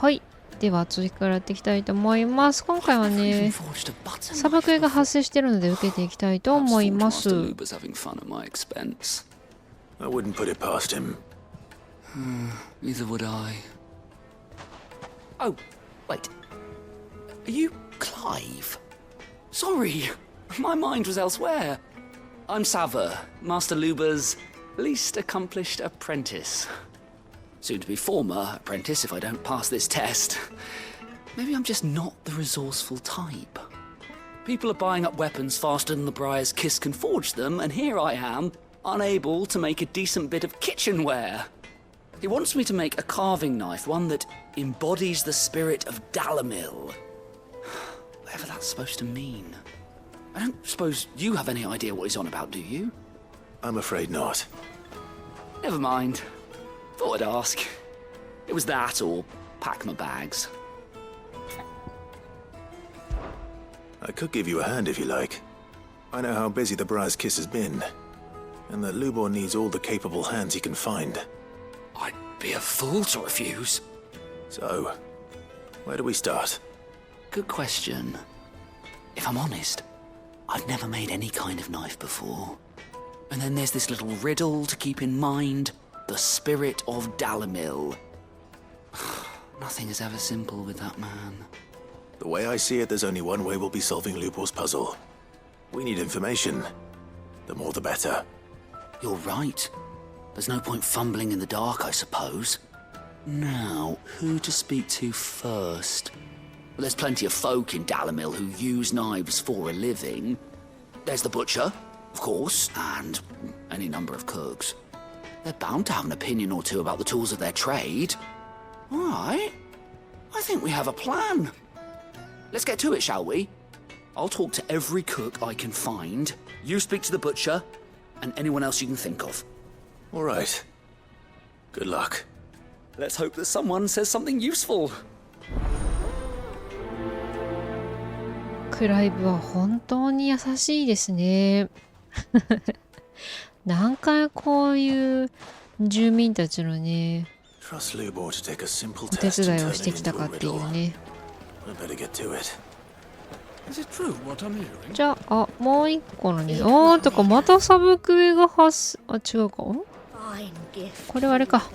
はい。では続きからやっていきたいと思います。今回はね、砂漠が発生しているので受けていきたいと思います。I wouldn't put it past him. Neither would I. Oh, wait. Are you Clive? Sorry, my mind was elsewhere. I'm Sava, Master Luba's least accomplished apprentice. Soon to be former apprentice if I don't pass this test. Maybe I'm just not the resourceful type. People are buying up weapons faster than the Briar's Kiss can forge them, and here I am, unable to make a decent bit of kitchenware. He wants me to make a carving knife, one that embodies the spirit of Dalamil. Whatever that's supposed to mean. I don't suppose you have any idea what he's on about, do you? I'm afraid not. Never mind. Thought I'd ask. It was that or pack my bags. I could give you a hand if you like. I know how busy the Briar's Kiss has been, and that Lubor needs all the capable hands he can find. I'd be a fool to refuse. So, where do we start? Good question. If I'm honest, I've never made any kind of knife before. And then there's this little riddle to keep in mind. The spirit of Dalamil. Nothing is ever simple with that man. The way I see it, there's only one way we'll be solving Lubor's puzzle. We need information. The more the better. You're right. There's no point fumbling in the dark, I suppose. Now, who to speak to first? Well, there's plenty of folk in Dalamil who use knives for a living. There's the butcher, of course, and any number of cooks. They're bound to have an opinion or two about the tools of their trade. All right. I think we have a plan. Let's get to it, shall we? I'll talk to every cook I can find. You speak to the butcher, and anyone else you can think of. All right. Good luck. Let's hope that someone says something useful. クライブは本当に優しいですね。何回こういう住民たちのね、お手伝いをしてきたかっていうね。じゃあ、もう一個のね、とかまたサブクエが違うか。これはあれか。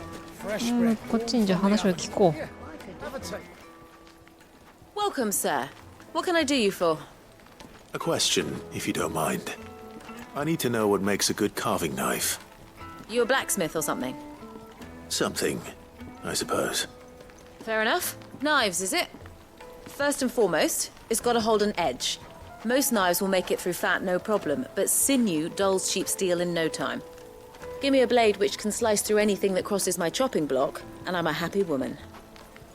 こっちにじゃあ話を聞こう。Welcome, sir. What can I do you for? A question, if you don't mind. I need to know what makes a good carving knife. You a blacksmith or something? Something, I suppose. Fair enough. Knives, is it? First and foremost, it's got to hold an edge. Most knives will make it through fat, no problem, but sinew dulls cheap steel in no time. Give me a blade which can slice through anything that crosses my chopping block, and I'm a happy woman.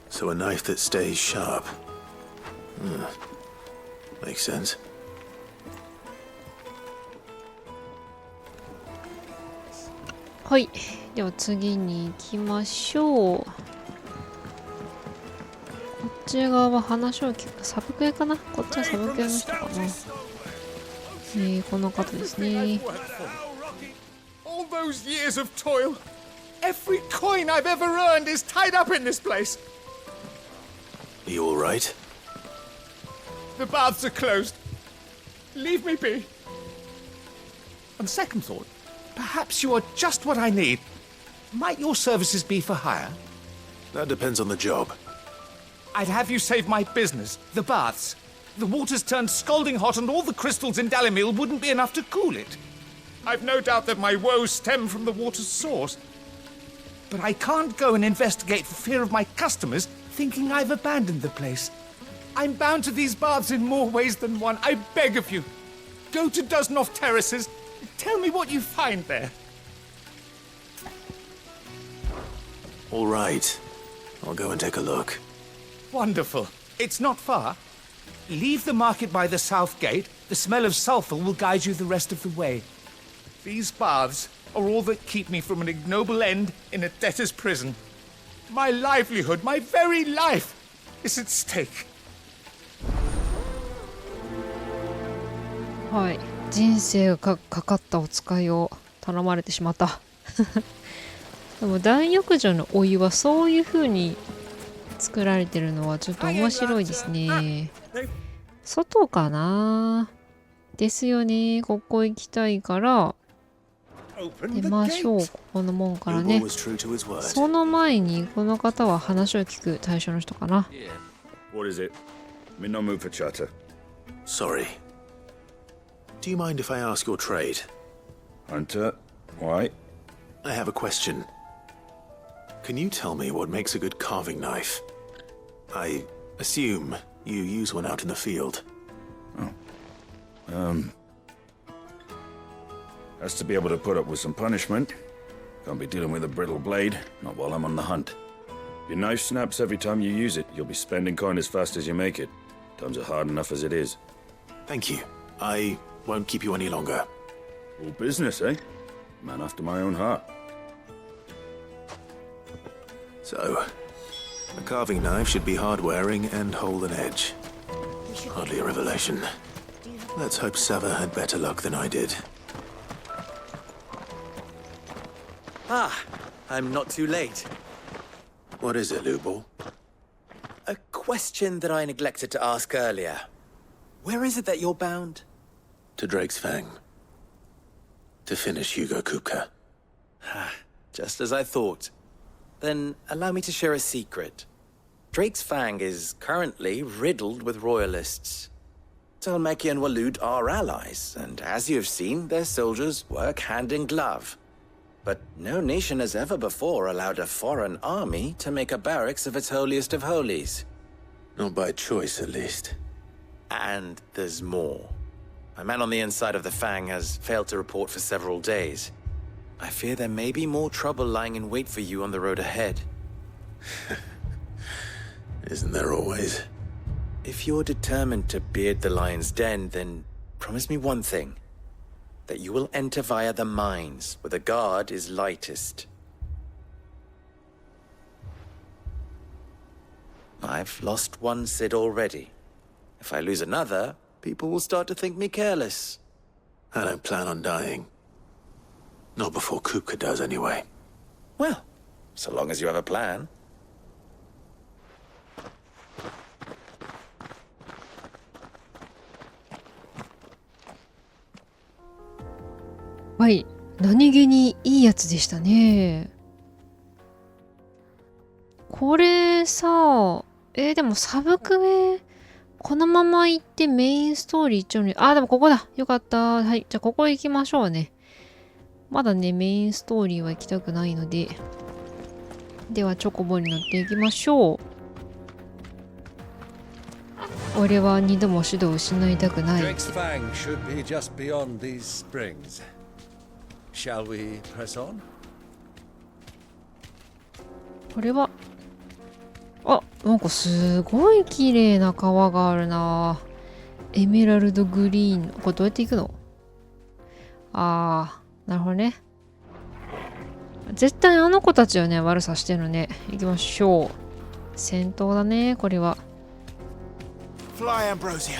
So a knife that stays sharp. Makes sense. はい。では次に行きましょう。こっち側は話を聞く。サブクエかな？こっちはサブクエの人かな。この方ですね。All those years of toil. Every coin I've ever earned is tied up in this place. Are you all right? The baths are closed. Leave me be. On second thought, perhaps you are just what I need. Might your services be for hire? That depends on the job. I'd have you save my business, the baths. The water's turned scalding hot and all the crystals in Dalamil wouldn't be enough to cool it. I've no doubt that my woes stem from the water's source. But I can't go and investigate for fear of my customers thinking I've abandoned the place. I'm bound to these baths in more ways than one. I beg of you. Go to Dusnoff Terraces. Tell me what you find there. All right. I'll go and take a look. Wonderful. It's not far. Leave the market by the south gate. The smell of sulphur will guide you the rest of the way. These baths are all that keep me from an ignoble end in a debtor's prison. My livelihood, my very life, is at stake. はい。人生がかかったお使いを頼まれてしまった。でも大浴場のお湯はそういう風に作られてるのはちょっと面白いですね。外かなですよね。ここ行きたいから出ましょう。ここの門からね。 Lubo was true to his word. その前にこの方は話を聞く対象の人かな。 What is it? I'm in no mood for chatter. Sorry. Do you mind if I ask your trade? Hunter, why? I have a question. Can you tell me what makes a good carving knife? I assume you use one out in the field. Has to be able to put up with some punishment. Can't be dealing with a brittle blade, not while I'm on the hunt. If your knife snaps every time you use it, you'll be spending coin as fast as you make it. Times are hard enough as it is. Thank you. I won't keep you any longer. All business, eh? Man after my own heart. So, a carving knife should be hard-wearing and hold an edge. Hardly a revelation. Let's hope Sava had better luck than I did. Ah, I'm not too late. What is it, Lubo? A question that I neglected to ask earlier. Where is it that you're bound? To Drake's Fang. To finish Hugo Kupka. Just as I thought. Then allow me to share a secret. Drake's Fang is currently riddled with royalists. Talmeki and Walud are allies, and as you have seen, their soldiers work hand in glove. But no nation has ever before allowed a foreign army to make a barracks of its holiest of holies. Not by choice, at least. And there's more. My man on the inside of the Fang has failed to report for several days. I fear there may be more trouble lying in wait for you on the road ahead. Isn't there always? If you're determined to beard the lion's den, then promise me one thing. That you will enter via the mines, where the guard is lightest. I've lost one Cid already. If I lose another, people will start to think me careless. I don't plan on dying. Not before Kupka does, anyway. Well, so long as you have a plan. はい、何気にいいやつでしたね。これさ、でもサブクエこのまま行ってメインストーリー一応に、でもここだ。よかった。はい、じゃあここ行きましょうね。まだね、メインストーリーは行きたくないので。では、チョコボに乗っていきましょう。俺は二度も指導を失いたくない。Drake's Fang should be just beyond these springs. Shall we press on? これは、なんかすごい綺麗な川があるな。エメラルドグリーン。これどうやって行くの？なるほどね。絶対あの子たちはね、悪さしてるのね。行きましょう。戦闘だね、これは。Fly, Ambrosia.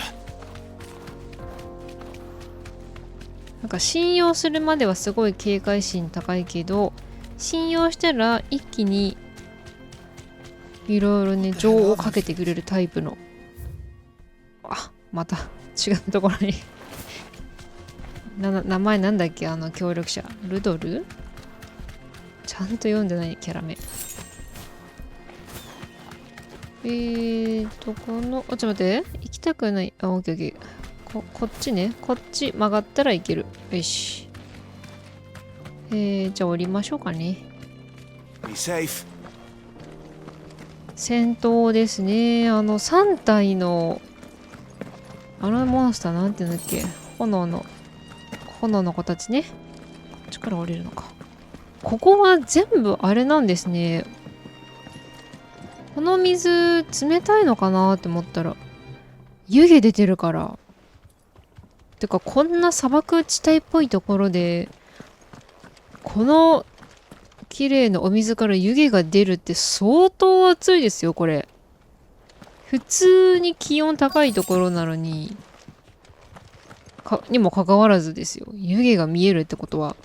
なんか信用するまではすごい警戒心高いけど、信用したら一気にいろいろね、情をかけてくれるタイプの。また違うところに名前なんだっけ、協力者。ルドル？ちゃんと読んでないキャラ名。この、ちょっと待って。行きたくない。オッケーオッケー。こっちね。こっち曲がったらいける。よし。じゃあ降りましょうかね。Be safe. 戦闘ですね。3体の、モンスターなんていうんだっけ。炎の子たちね。こっちから降りるのか。ここは全部あれなんですね。この水冷たいのかなって思ったら湯気出てるから。てかこんな砂漠地帯っぽいところでこの綺麗なお水から湯気が出るって相当暑いですよこれ。普通に気温高いところなのににもかかわらずですよ。湯気が見えるってことは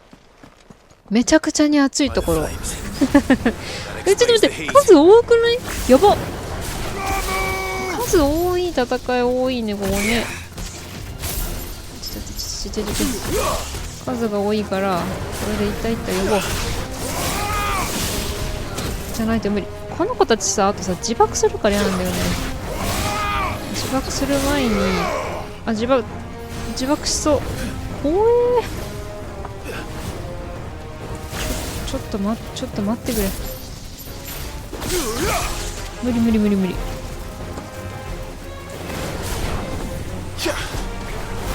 めちゃくちゃに暑いところ。ちょっと待って、数多くない？やば。数多い戦い多いね、ここね。数が多いからこれで痛い痛い呼ぼう。じゃないと無理。この子たちさ、あとさ自爆するから嫌なんだよね。自爆する前に自爆しそう。怖え。ちょっと待ってくれ。無理。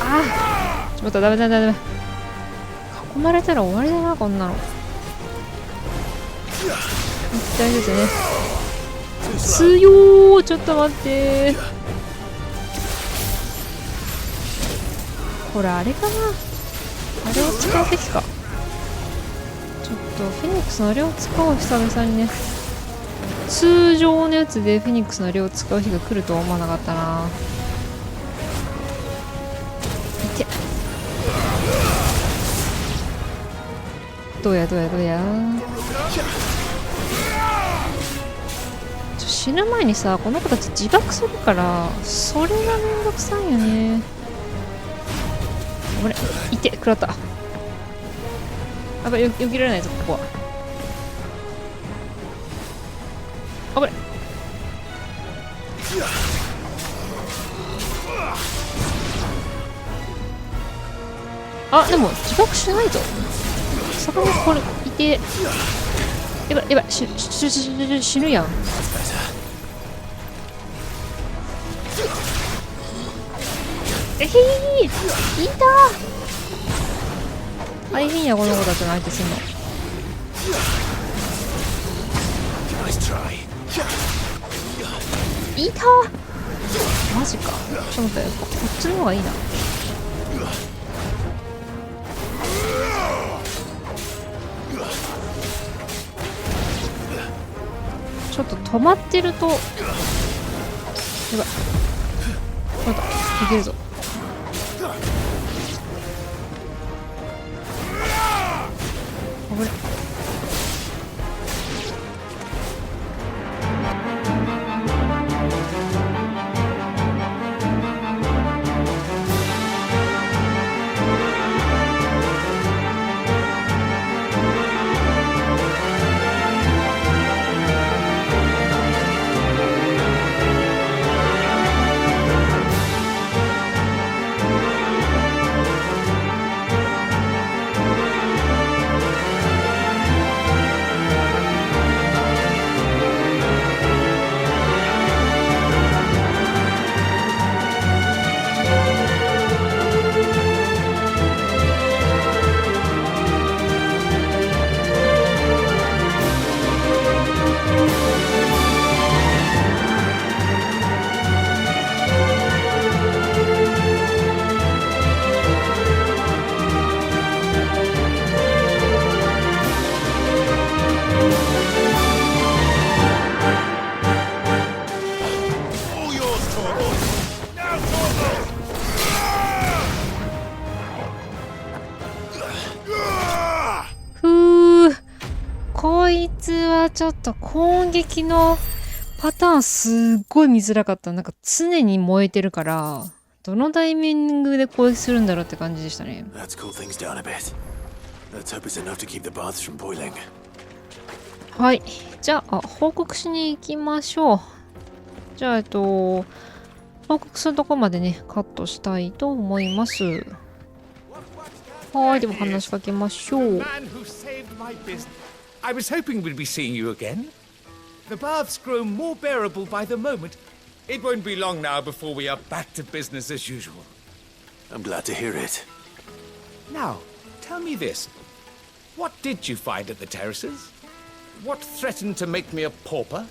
ああ、ちょっとダメ。囲まれたら終わりだな、こんなの。大丈夫ですね。強ー。ちょっと待ってー。これあれかな、あれを使うべきか。ちょっとフェニックスのあれを使おう、久々にね。通常のやつでフェニックスのあれを使う日が来るとは思わなかったな。いて、どうや死ぬ前にさ、この子たち自爆するからそれがめんどくさいよね。これいて、食らった。やばい、よけられないぞ、ここは。危ない。でも自爆しないぞ。そこにこれいて。やばい、死ぬやん。いたー。大変や、この子たちの相手すんの。いたー。マジか。ちょっと待って、こっちの方がいいな。ちょっと止まってるとやばい。またいけるぞ。危ない。こいつはちょっと攻撃のパターンすっごい見づらかった。なんか常に燃えてるから、どのタイミングで攻撃するんだろうって感じでしたね。はい。じゃあ、報告しに行きましょう。じゃあ、報告するとこまでね、カットしたいと思います。はい。でも話しかけましょう。I was hoping we'd be seeing you again. The baths grow more bearable by the moment. It won't be long now before we are back to business as usual. I'm glad to hear it. Now, tell me this. What did you find at the terraces? What threatened to make me a pauper?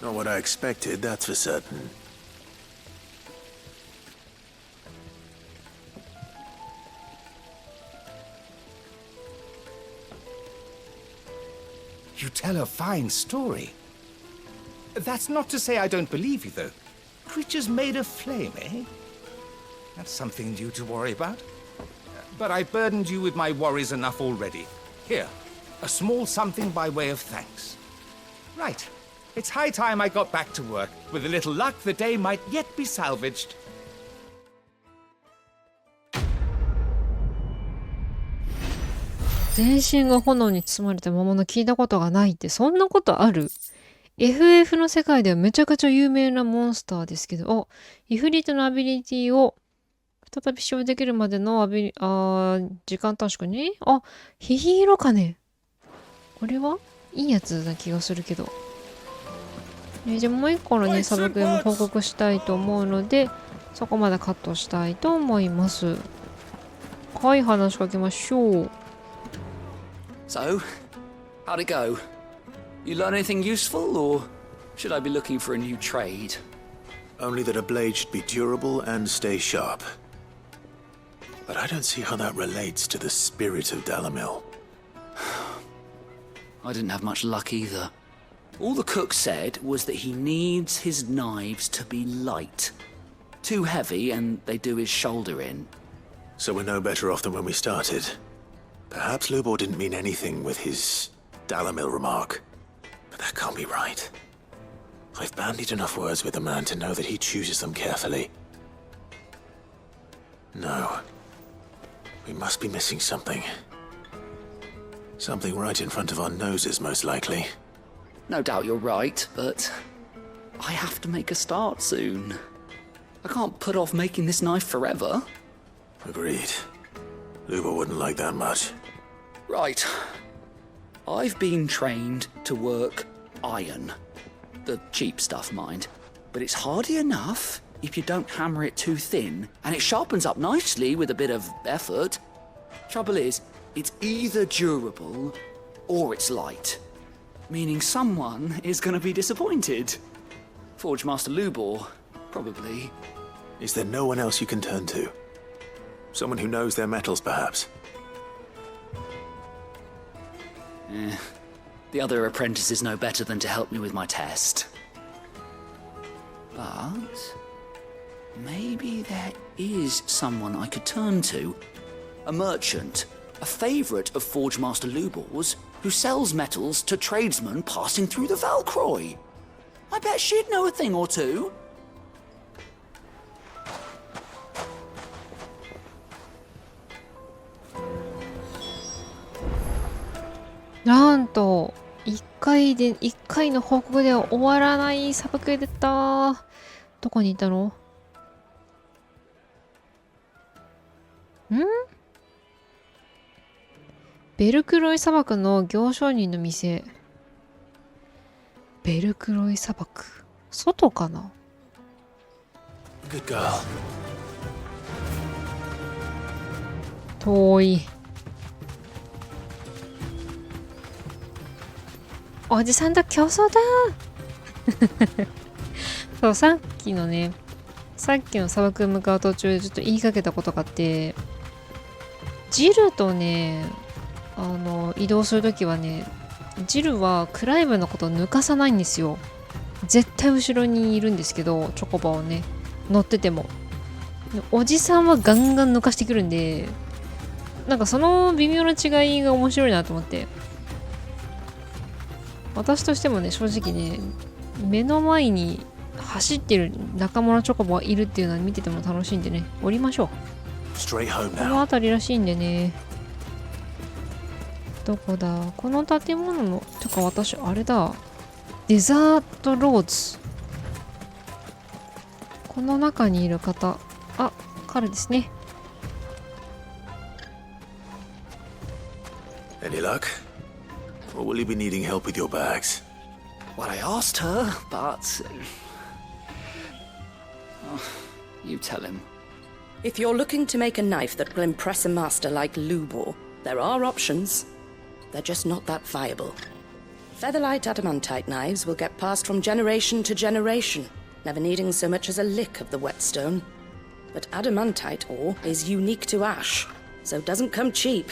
Not what I expected, that's for certain. You tell a fine story. That's not to say I don't believe you, though. Creatures made of flame, eh? That's something new to worry about. But I burdened you with my worries enough already. Here, a small something by way of thanks. Right. It's high time I got back to work. With a little luck, the day might yet be salvaged. 全身が炎に包まれた魔物聞いたことがないって、そんなことある？ FF の世界ではめちゃくちゃ有名なモンスターですけど、イフリートのアビリティを再び使用できるまでの時間短縮ね。あ、ヒヒーロかね。これはいいやつな気がするけど。じゃあもう一個のね、サブクエも報告したいと思うので、そこまでカットしたいと思います。はい、話しかけましょう。So, how'd it go? You learn anything useful, or should I be looking for a new trade? Only that a blade should be durable and stay sharp. But I don't see how that relates to the spirit of Dalamil. I didn't have much luck either. All the cook said was that he needs his knives to be light. Too heavy and they do his shoulder in. So we're no better off than when we started. Perhaps Lubor didn't mean anything with his Dalamil remark. But that can't be right. I've bandied enough words with the man to know that he chooses them carefully. No. We must be missing something. Something right in front of our noses, most likely. No doubt you're right, but I have to make a start soon. I can't put off making this knife forever. Agreed. Lubor wouldn't like that much. Right. I've been trained to work iron. The cheap stuff, mind. But it's hardy enough if you don't hammer it too thin, and it sharpens up nicely with a bit of effort. Trouble is, it's either durable or it's light. Meaning someone is going to be disappointed. Forge Master Lubor, probably. Is there no one else you can turn to? Someone who knows their metals, perhaps? The other apprentices know better than to help me with my test. But maybe there is someone I could turn to. A merchant, a favourite of Forge Master Lubor's, who sells metals to tradesmen passing through the Valcroy. I bet she'd know a thing or two. なんと1回の報告では終わらないサブクエ出た。どこにいたの？ベルクロイ砂漠の行商人の店。ベルクロイ砂漠。外かな？ Good girl. 遠い。おじさんと競争だそう、さっきの砂漠に向かう途中でちょっと言いかけたことがあって、ジルとね、移動するときはね、ジルはクライブのことを抜かさないんですよ。絶対後ろにいるんですけど、チョコバをね、乗ってても。おじさんはガンガン抜かしてくるんで、なんかその微妙な違いが面白いなと思って。私としてもね、正直ね、目の前に走ってる仲間のチョコボがいるっていうのは見てても楽しいんでね、降りましょう。この辺りらしいんでね。どこだ？この建物の、てか私、あれだ。デザートローズ。この中にいる方。あ、彼ですね。Any luck? Or will you be needing help with your bags? Well, I asked her, but... you tell him. If you're looking to make a knife that will impress a master like Lubor, there are options. They're just not that viable. Featherlight adamantite knives will get passed from generation to generation, never needing so much as a lick of the whetstone. But adamantite ore is unique to ash, so doesn't come cheap.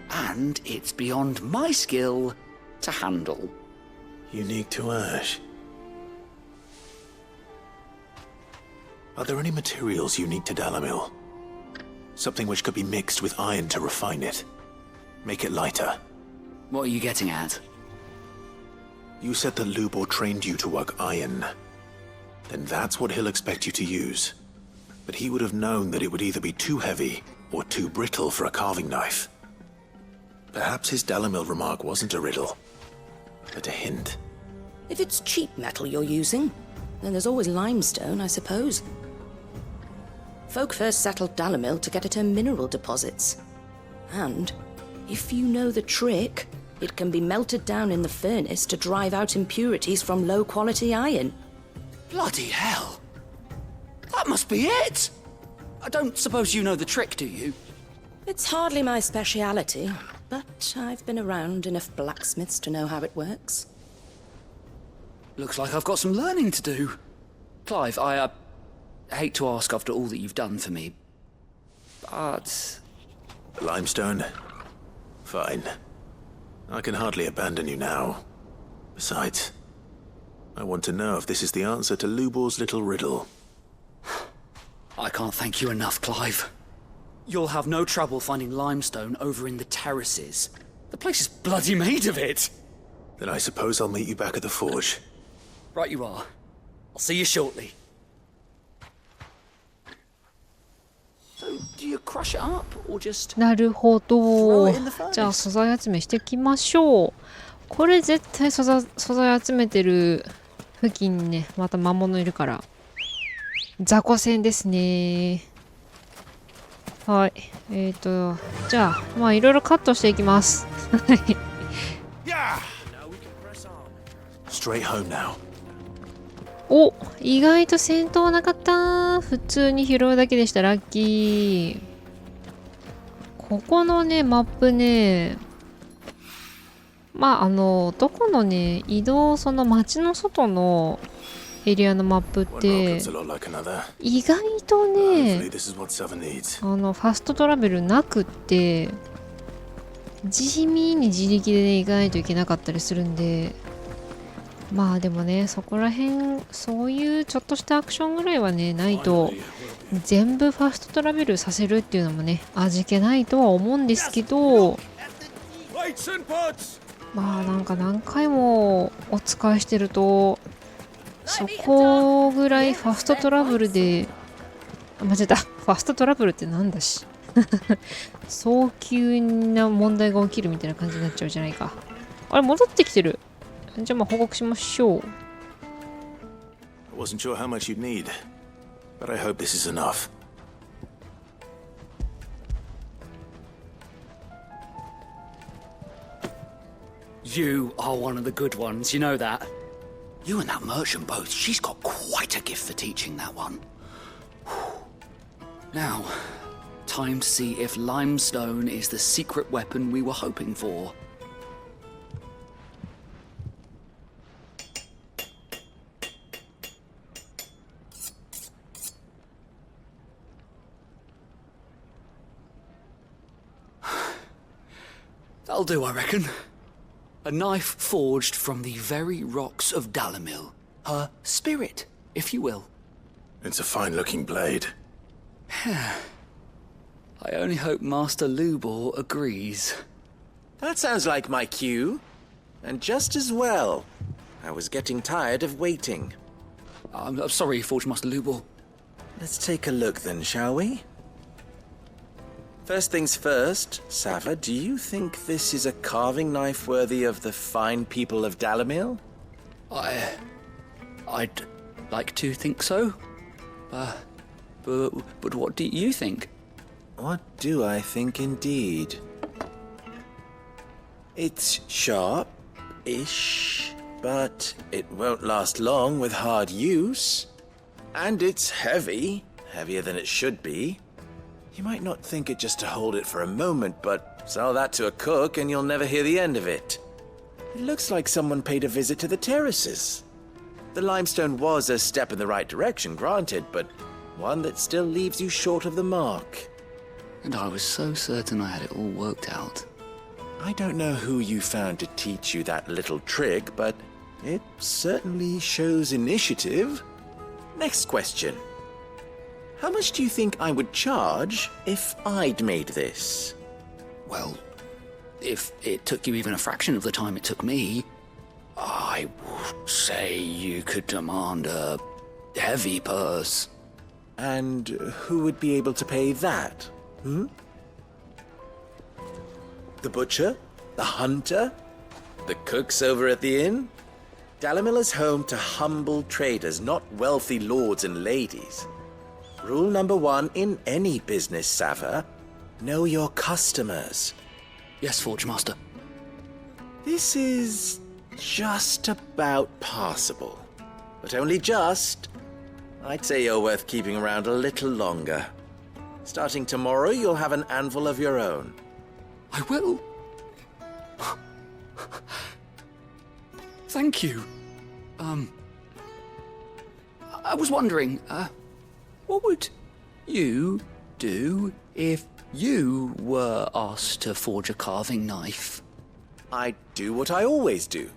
And it's beyond my skill to handle. Unique to ash. Are there any materials unique to Dalamil? Something which could be mixed with iron to refine it. Make it lighter. What are you getting at? You said that Lubor trained you to work iron. Then that's what he'll expect you to use. But he would have known that it would either be too heavy or too brittle for a carving knife. Perhaps his Dalamil remark wasn't a riddle, but a hint. If it's cheap metal you're using, then there's always limestone, I suppose. Folk first settled Dalamil to get at her mineral deposits. And, if you know the trick, it can be melted down in the furnace to drive out impurities from low-quality iron. Bloody hell! That must be it! I don't suppose you know the trick, do you? It's hardly my speciality, but I've been around enough blacksmiths to know how it works. Looks like I've got some learning to do. Clive, I hate to ask after all that you've done for me, but... Limestone? Fine. I can hardly abandon you now. Besides, I want to know if this is the answer to Lubor's little riddle. I can't thank you enough, Clive. You'll have no trouble finding limestone over in the terraces. The place is bloody made of it. Then I suppose I'll meet you back at the forge. Right you are. I'll see you shortly. So, do you crush it up, or just... なるほど。じゃあ素材集めしていきましょう。これ絶対素材集めてる付近にね、また魔物いるから。雑魚戦ですね。はい。じゃあ、まあいろいろカットしていきます。はい。Straight home now. お、意外と戦闘なかった。普通に拾うだけでした。ラッキー。ここのね、マップね、まあどこのね、移動、その街の外のエリアのマップって、意外とね、ファストトラベルなくって、地味に自力でね、行かないといけなかったりするんで、まあでもね、そこら辺、そういうちょっとしたアクションぐらいはね、ないと、全部ファストトラベルさせるっていうのもね、味気ないとは思うんですけど、まあなんか何回もお使いしてると、そこぐらいファストトラブルで、間違えた、ファストトラブルってなんだし。早急な問題が起きるみたいな感じになっちゃうじゃないか。あれ、戻ってきてる。じゃあまあ報告しましょう。I wasn't sure how much you'd need, but I hope this is enough. You are one of the good ones, you know that. You and that merchant both, she's got quite a gift for teaching that one. Now, time to see if limestone is the secret weapon we were hoping for. That'll do, I reckon. A knife forged from the very rocks of Dalamil. Her spirit, if you will. It's a fine-looking blade. I only hope Master Lubor agrees. That sounds like my cue. And just as well. I was getting tired of waiting. I'm sorry, Forge Master Lubor. Let's take a look then, shall we? First things first, Sava, do you think this is a carving knife worthy of the fine people of Dalamil? I'd like to think so. But what do you think? What do I think indeed? It's sharp-ish, but it won't last long with hard use. And it's heavy, heavier than it should be. You might not think it just to hold it for a moment, but sell that to a cook and you'll never hear the end of it. It looks like someone paid a visit to the terraces. The limestone was a step in the right direction, granted, but one that still leaves you short of the mark. And I was so certain I had it all worked out. I don't know who you found to teach you that little trick, but it certainly shows initiative. Next question. How much do you think I would charge if I'd made this? Well, if it took you even a fraction of the time it took me, I would say you could demand a heavy purse. And who would be able to pay that? The butcher? The hunter? The cooks over at the inn? Dalimil is home to humble traders, not wealthy lords and ladies. Rule number 1 in any business, Sava: know your customers. Yes, Forge Master. This is just about passable. But only just. I'd say you're worth keeping around a little longer. Starting tomorrow, you'll have an anvil of your own. I will. Thank you. I was wondering, what would you do if you were asked to forge a carving knife? I'd do what I always do.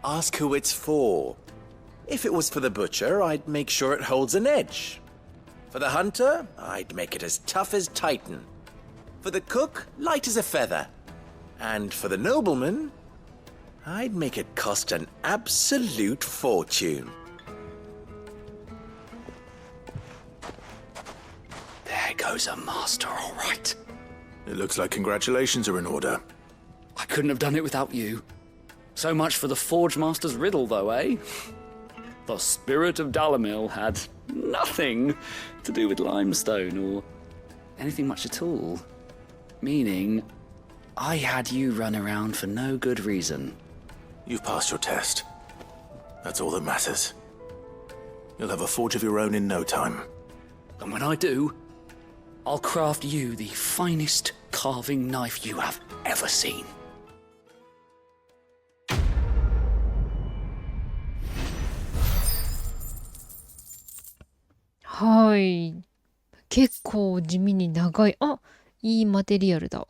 Ask who it's for. If it was for the butcher, I'd make sure it holds an edge. For the hunter, I'd make it as tough as Titan. For the cook, light as a feather. And for the nobleman, I'd make it cost an absolute fortune. There goes a master, all right. It looks like congratulations are in order. I couldn't have done it without you. So much for the Forge Master's riddle, though, eh? The spirit of Dalimil had nothing to do with limestone or anything much at all. Meaning, I had you run around for no good reason. You've passed your test. That's all that matters. You'll have a forge of your own in no time. And when I do, I'll craft you the finest carving knife you have ever seen. はい。結構地味に長い。あ、いいマテリアルだ。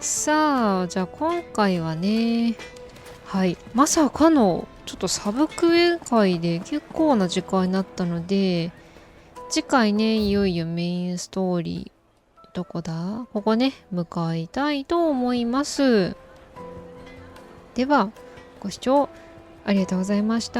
さあ、じゃあ今回はね、はい。まさかの、ちょっとサブクエ会で結構な時間になったので、次回ね、いよいよメインストーリー、どこだ？ここね、向かいたいと思います。では、ご視聴ありがとうございました。